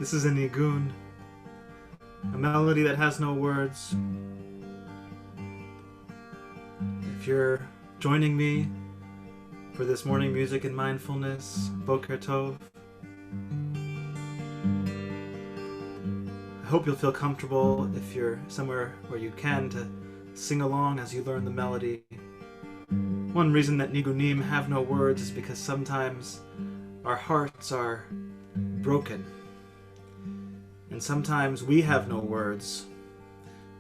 This is a nigun, a melody that has no words. If you're joining me for this morning music and mindfulness, Boker Tov, I hope you'll feel comfortable if you're somewhere where you can to sing along as you learn the melody. One reason that nigunim have no words is because sometimes our hearts are broken. And sometimes we have no words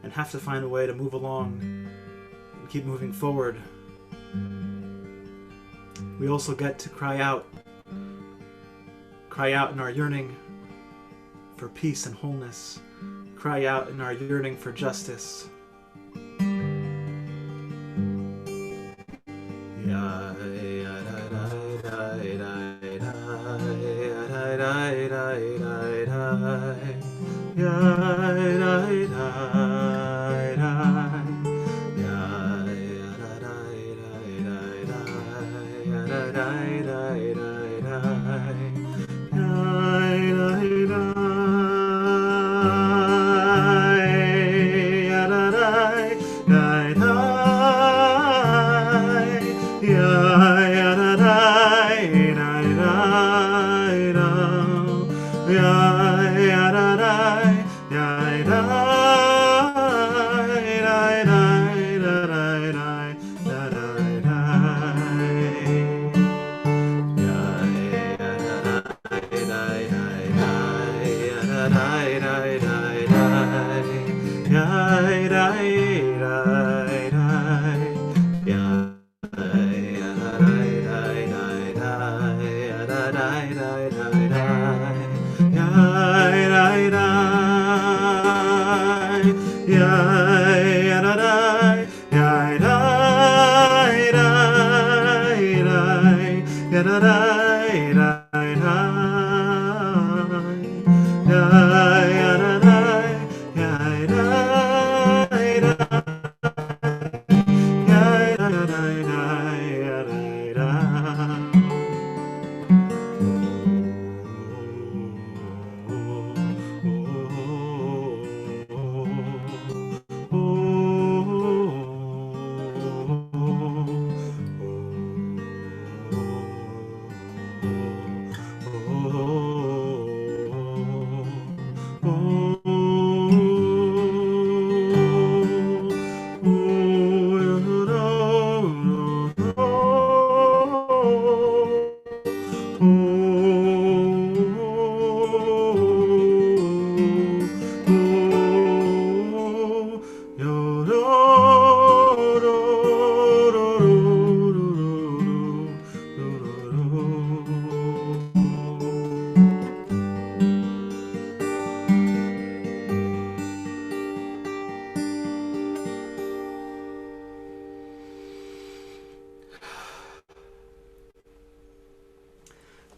and have to find a way to move along and keep moving forward. We also get to cry out in our yearning for peace and wholeness, cry out in our yearning for justice.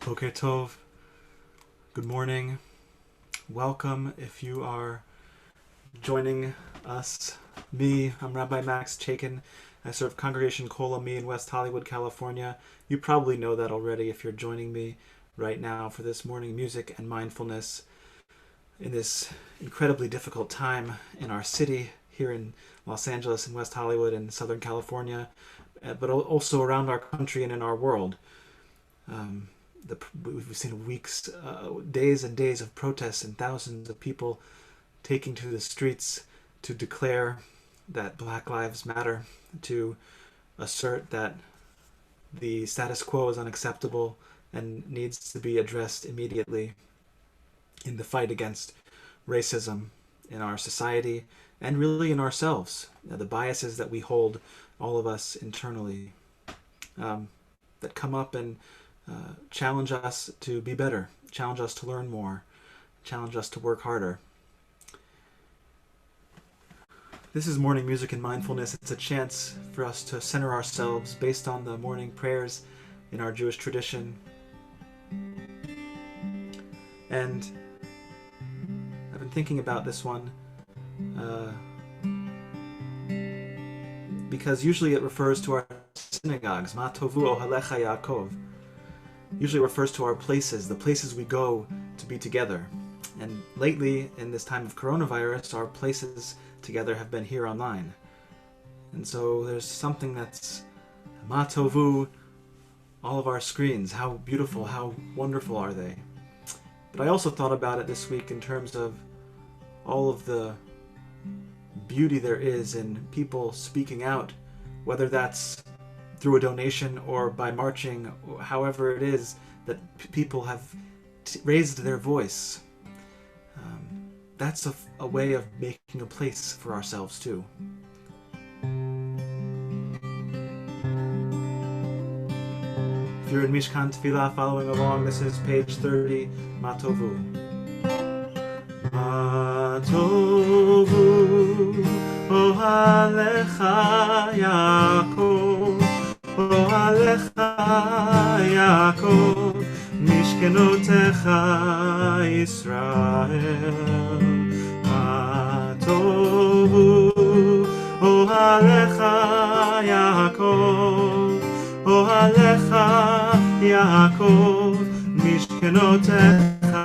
Boker Tov, good morning, welcome if you are joining us. I'm Rabbi Max Chaikin. I serve Congregation Kol Ami in West Hollywood, California. You probably know that already if you're joining me right now for this morning music and mindfulness in this incredibly difficult time in our city here in Los Angeles and West Hollywood and Southern California, but also around our country and in our world. We've seen weeks, days and days of protests and thousands of people taking to the streets to declare that Black Lives Matter, to assert that the status quo is unacceptable and needs to be addressed immediately in the fight against racism in our society and really in ourselves, the biases that we hold, all of us internally, that come up and challenge us to be better, challenge us to learn more, challenge us to work harder. This is morning music and mindfulness. It's a chance for us to center ourselves based on the morning prayers in our Jewish tradition. And I've been thinking about this one because usually it refers to our synagogues, Ma tovu ohalecha Yaakov. Usually refers to our places, the places we go to be together. And lately, in this time of coronavirus, our places together have been here online. And so there's something that's ma tovu, all of our screens, how beautiful, how wonderful are they? But I also thought about it this week in terms of all of the beauty there is in people speaking out, whether that's through a donation or by marching, or however it is that people have raised their voice. That's a way of making a place for ourselves too. If you're in Mishkan Tefillah following along, this is page 30, Ma Tovu. Ma Tovu, Ohalecha Yaakov, Ohalecha Yaakov, Mishkenotecha Yisrael. Ma Tovu, Ohalecha Yaakov, Ohalecha Yaakov, Mishkenotecha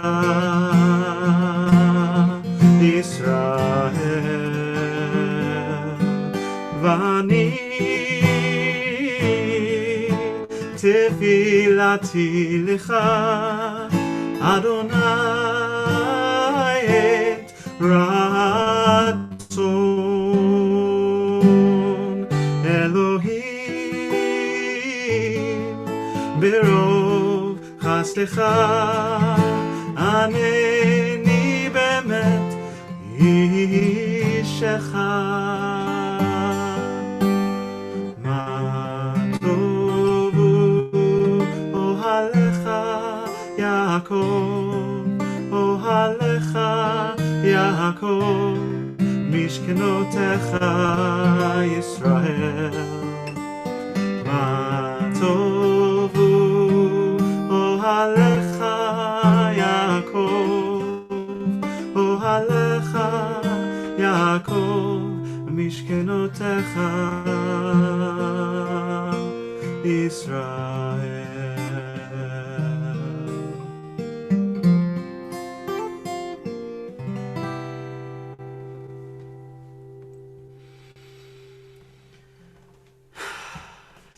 Yisrael. Vani tefilati lecha, Adonai et ratzon Elohim berov chasdecha, aneni bemet ishecha. Ma tovu ohalecha Yaakov, ohalecha Yaakov, mishkenotecha Yisrael. Ma tovu ohalecha Yaakov, ohalecha Yaakov, mishkenotecha Yisrael.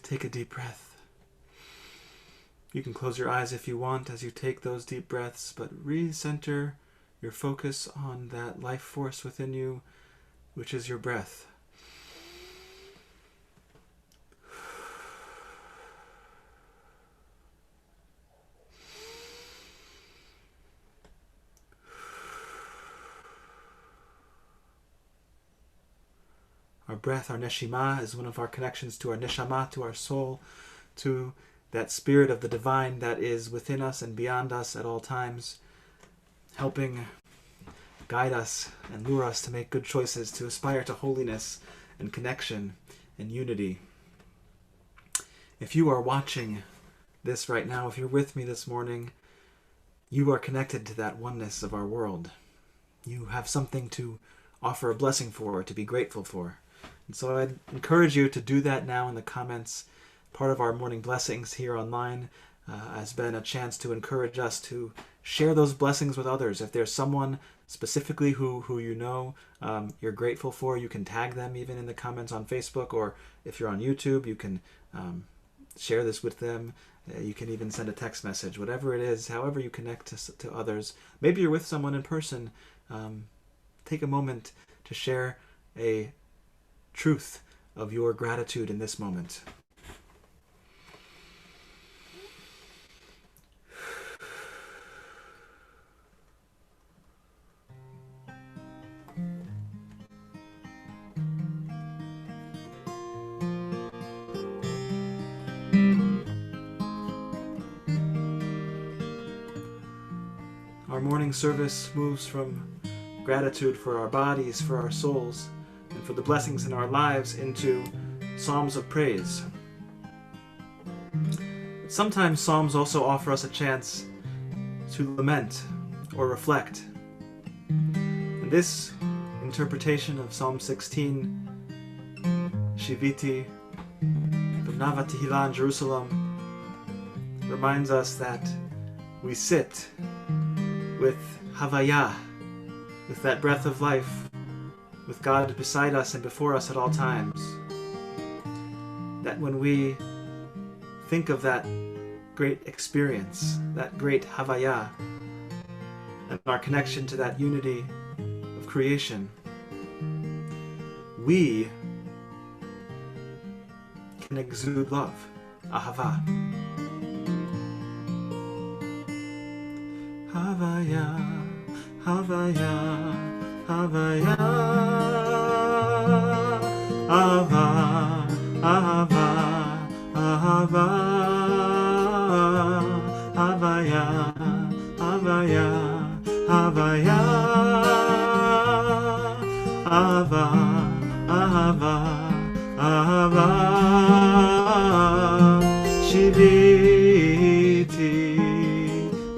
Take a deep breath. You can close your eyes if you want as you take those deep breaths, but recenter your focus on that life force within you, which is your breath. Our breath, our neshima, is one of our connections to our neshama, to our soul, to that spirit of the divine that is within us and beyond us at all times, helping guide us and lure us to make good choices, to aspire to holiness and connection and unity. If you are watching this right now, if you're with me this morning, you are connected to that oneness of our world. You have something to offer a blessing for, to be grateful for. And so I'd encourage you to do that now in the comments. Part of our morning blessings here online has been a chance to encourage us to share those blessings with others. If there's someone specifically who you know you're grateful for, you can tag them even in the comments on Facebook, or if you're on YouTube, you can share this with them. You can even send a text message, whatever it is, however you connect to others. Maybe you're with someone in person. Take a moment to share a truth of your gratitude in this moment. Our morning service moves from gratitude for our bodies, for our souls, and for the blessings in our lives into psalms of praise. Sometimes psalms also offer us a chance to lament or reflect. And this interpretation of Psalm 16, Shiviti, B'nava Tehillah in Jerusalem, reminds us that we sit with Havaya, with that breath of life, with God beside us and before us at all times. That when we think of that great experience, that great Havaya, and our connection to that unity of creation, we can exude love, Ahava. Havaya, Havaya, Havaya, Ahava, Ahava, Ahava, Havaya, Havaya, Havaya, Ahava, Ahava, Ahava, Shiviti,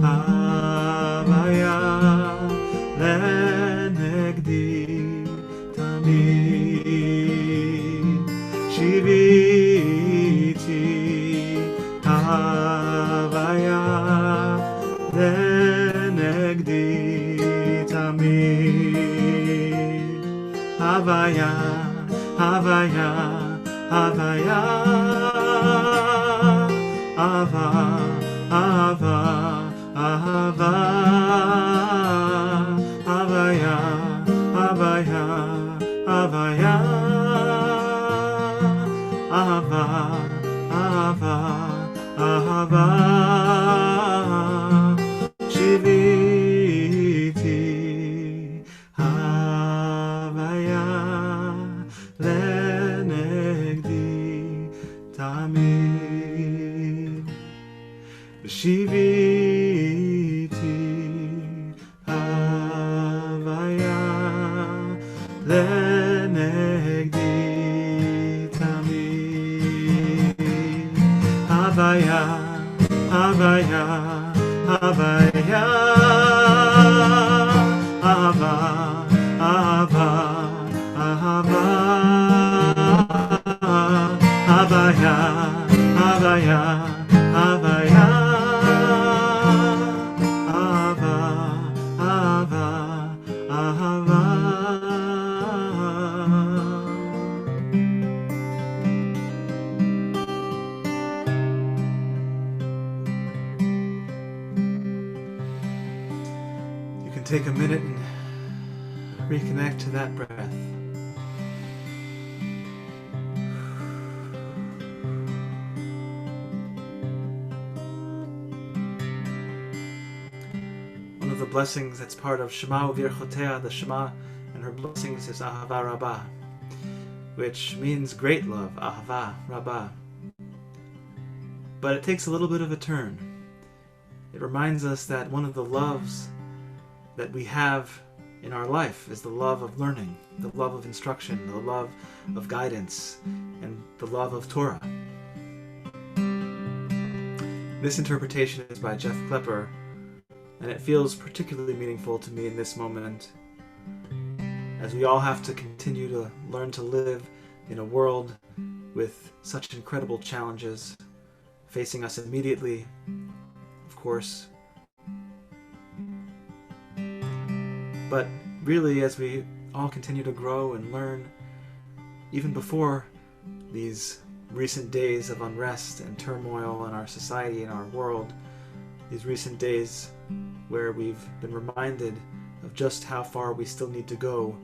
Havaya, Lenegdi, Tamid, Shiviti, Havaya, Lenegdi, Tamid, Havaya, Havaya, Havaya, Ava, Ava, Ava, Havaya, Havaya, Havaya, Ava, Ava, Ava, Shiviti, Havaya, Lenegdi, Tamid, Shiviti, Havaya, Lenegdi, Tamid, Havaya, Havaya, Havaya, Ava, Ava, Ava, Havaya, Havaya, Havaya, Ava, Ava, Ava. You can take a minute and reconnect to that breath. One of the blessings that's part of Shema Uvirchotea, the Shema and her blessings, is Ahava Rabbah, which means great love, Ahava Rabbah. But it takes a little bit of a turn. It reminds us that one of the loves that we have in our life is the love of learning, the love of instruction, the love of guidance, and the love of Torah. This interpretation is by Jeff Klepper, and it feels particularly meaningful to me in this moment, as we all have to continue to learn to live in a world with such incredible challenges facing us immediately, of course, but really as we all continue to grow and learn, even before these recent days of unrest and turmoil in our society and our world, these recent days where we've been reminded of just how far we still need to go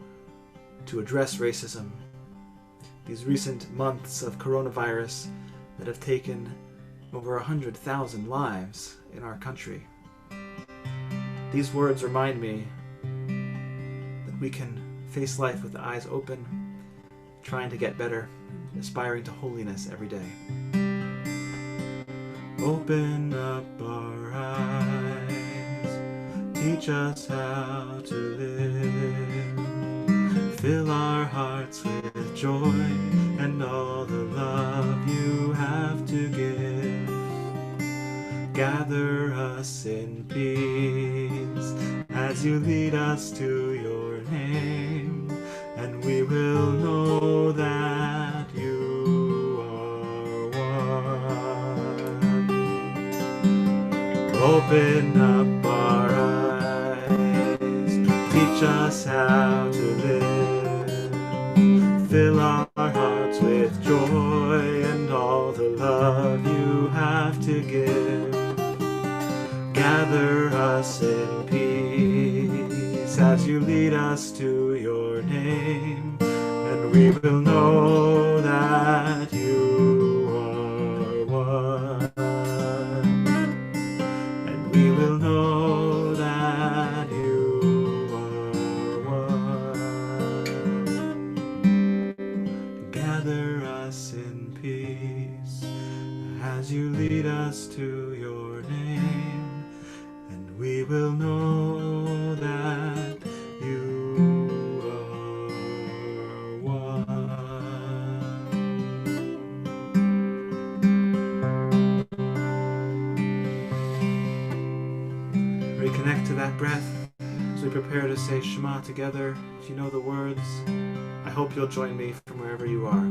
to address racism, these recent months of coronavirus that have taken over 100,000 lives in our country. These words remind me that we can face life with the eyes open, trying to get better, aspiring to holiness every day. Open up our eyes, teach us how to live, fill our hearts with joy and all the love you have to give. Gather us in peace as you lead us to your name, and we will know that you are one. Open up our eyes, us how to live. Fill our hearts with joy and all the love you have to give. Gather us in peace as you lead us to your name, and we will know that you are one. And we will know that you are one. Gather us in peace as you lead us to your name, and we will know that you are one. Reconnect to that breath as we prepare to say Shema together. If you know the words, I hope you'll join me from wherever you are.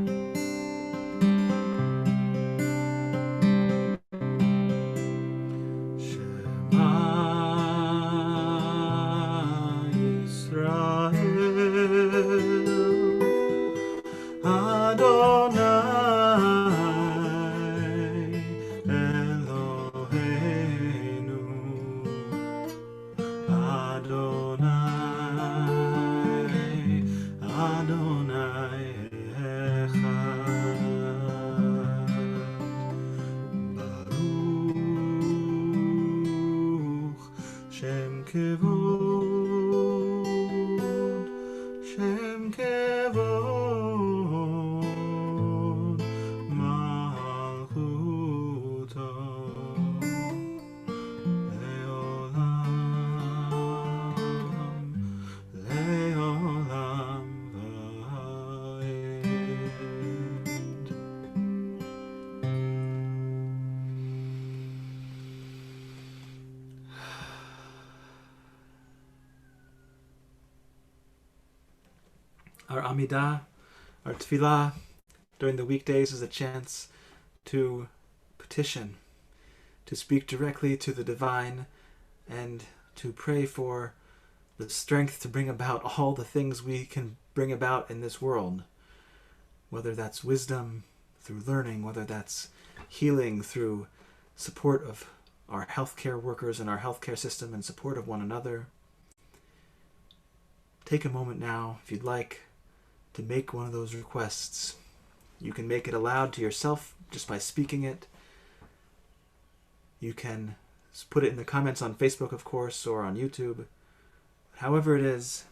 Our Amidah, our Tefillah during the weekdays is a chance to petition, to speak directly to the divine, and to pray for the strength to bring about all the things we can bring about in this world, whether that's wisdom through learning, whether that's healing through support of our healthcare workers and our healthcare system and support of one another. Take a moment now, if you'd like, to make one of those requests. You can make it aloud to yourself just by speaking it. You can put it in the comments on Facebook, of course, or on YouTube. However it is,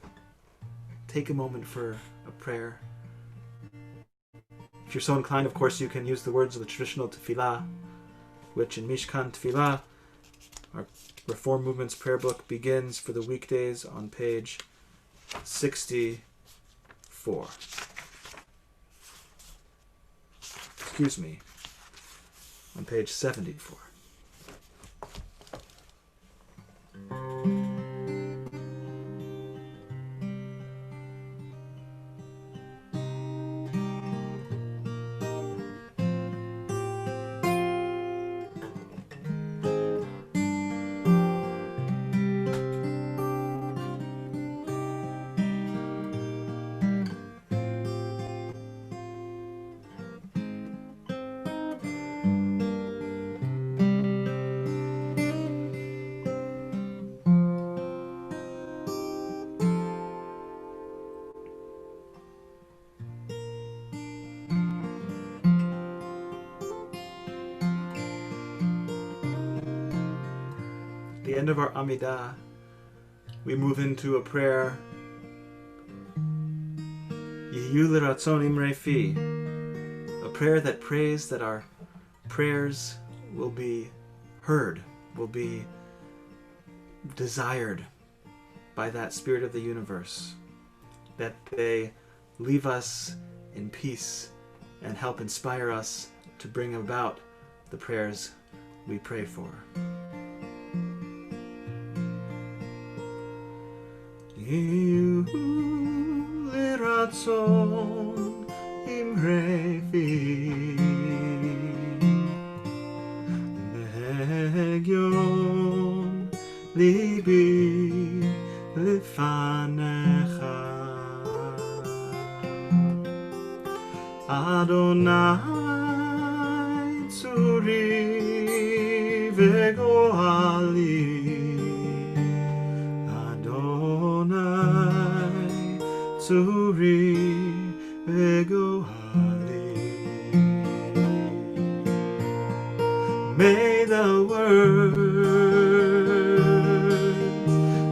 take a moment for a prayer. If you're so inclined, of course, you can use the words of the traditional Tefillah, which in Mishkan Tefillah, our Reform Movement's prayer book, begins for the weekdays on page 64. Excuse me, on page 74. The end of our Amidah, we move into a prayer, Yehiyu l'ratzon imrei fi, a prayer that prays that our prayers will be heard, will be desired by that Spirit of the universe, that they leave us in peace and help inspire us to bring about the prayers we pray for. Yehiyu l'ratzon imrei fi, legion libi lefanei. Adonai Tzuri Vegoali, Adonai Tzuri Vegoali. May the words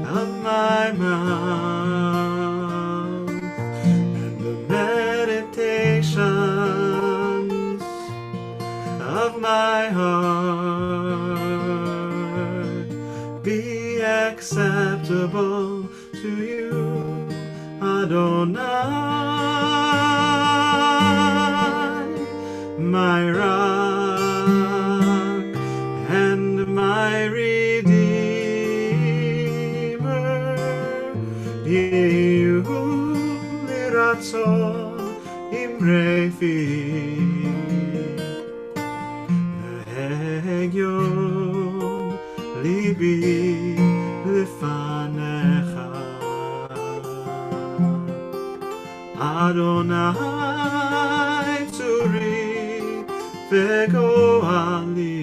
of my mouth and the meditations of my heart be acceptable to you, Adonai, my rock and my Redeemer. Yehu liratzon imrefi vehegyon libi lefanecha. Adonai Tzuri Vegoali,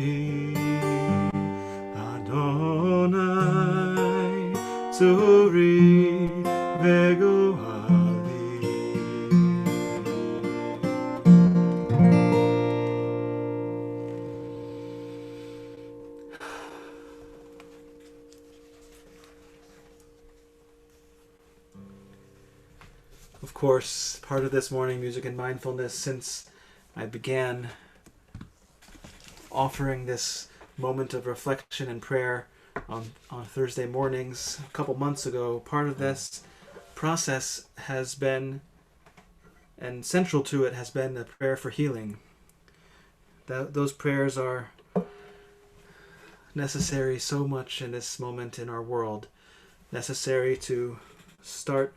Adonai Tzuri Vegoali. Of course, part of this morning music and mindfulness, since I began offering this moment of reflection and prayer on Thursday mornings a couple months ago, part of this process has been, and central to it has been, the prayer for healing. Those prayers are necessary so much in this moment in our world, necessary to start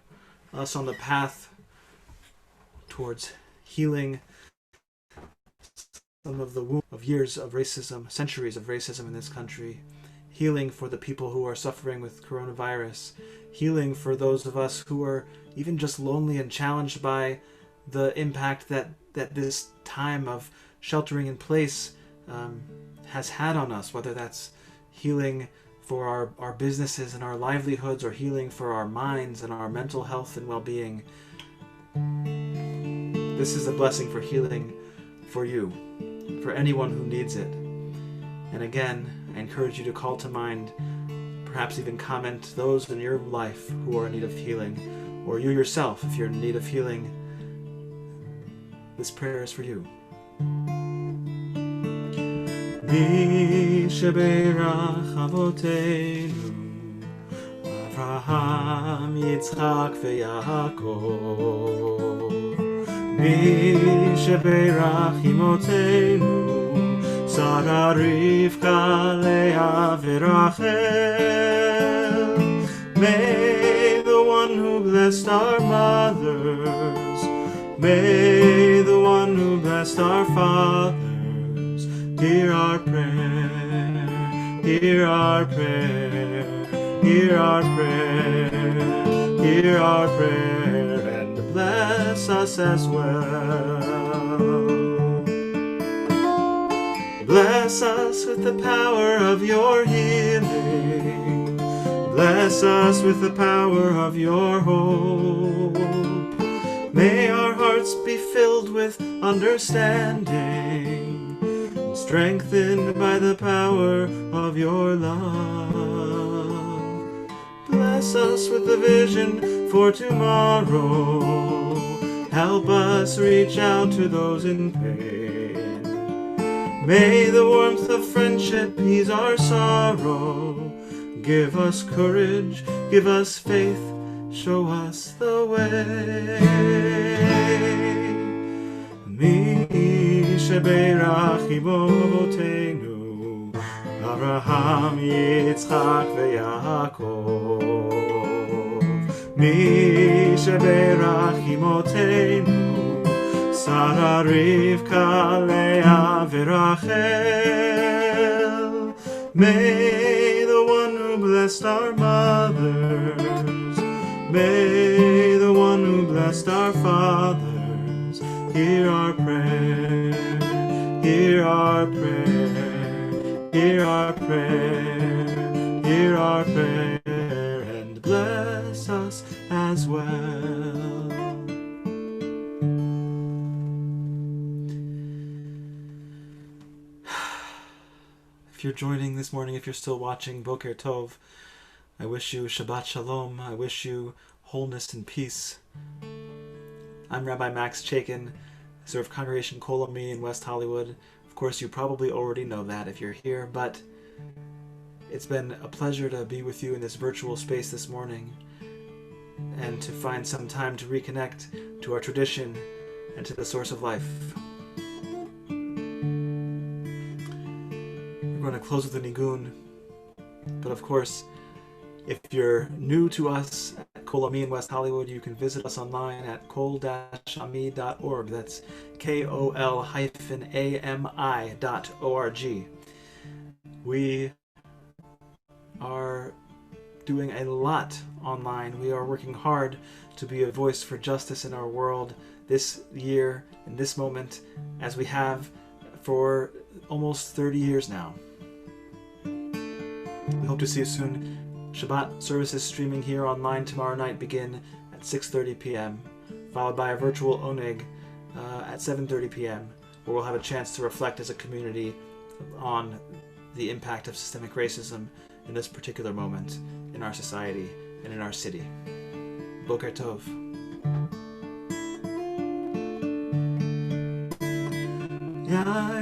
us on the path towards healing some of the wounds of years of racism, centuries of racism in this country, healing for the people who are suffering with coronavirus, healing for those of us who are even just lonely and challenged by the impact that this time of sheltering in place has had on us, whether that's healing for our businesses and our livelihoods, or healing for our minds and our mental health and well-being. This is a blessing for healing for you, for anyone who needs it. And again, I encourage you to call to mind, perhaps even comment those in your life who are in need of healing, or you yourself, if you're in need of healing. This prayer is for you. Mi sheberach avotenu Avraham, Yitzchak veYaakov, Mi sheberach imotenu Sarah, Rivka, Leah veRachel. May the one who blessed our mothers, may the one who blessed our fathers, hear our prayer, hear our prayer, hear our prayer, hear our prayer, and bless us as well. Bless us with the power of your healing. Bless us with the power of your hope. May our hearts be filled with understanding, strengthened by the power of your love. Bless us with the vision for tomorrow. Help us reach out to those in pain. May the warmth of friendship ease our sorrow. Give us courage, give us faith, show us the way. Mi sheberach imotenu Avraham, Yitzchak veYaakov. Mi sheberach imotenu Sarah, Rivka, Leah veRachel. May the one who blessed our mothers, may the one who blessed our fathers, Hear our prayer, hear our prayer, hear our prayer, hear our prayer, and bless us as well. If you're joining this morning, if you're still watching, Boker Tov, I wish you Shabbat Shalom. I wish you wholeness and peace. I'm Rabbi Max Chaikin, I serve Congregation Kol Ami in West Hollywood. Of course, you probably already know that if you're here, but it's been a pleasure to be with you in this virtual space this morning and to find some time to reconnect to our tradition and to the source of life. We're going to close with a nigun, but of course, if you're new to us at Kol Ami in West Hollywood, you can visit us online at kol-ami.org. That's KOL-AMI.org. We are doing a lot online. We are working hard to be a voice for justice in our world this year, in this moment, as we have for almost 30 years now. We hope to see you soon. Shabbat services streaming here online tomorrow night begin at 6:30 p.m., followed by a virtual oneg at 7:30 p.m., where we'll have a chance to reflect as a community on the impact of systemic racism in this particular moment in our society and in our city. Boker Tov. Yeah.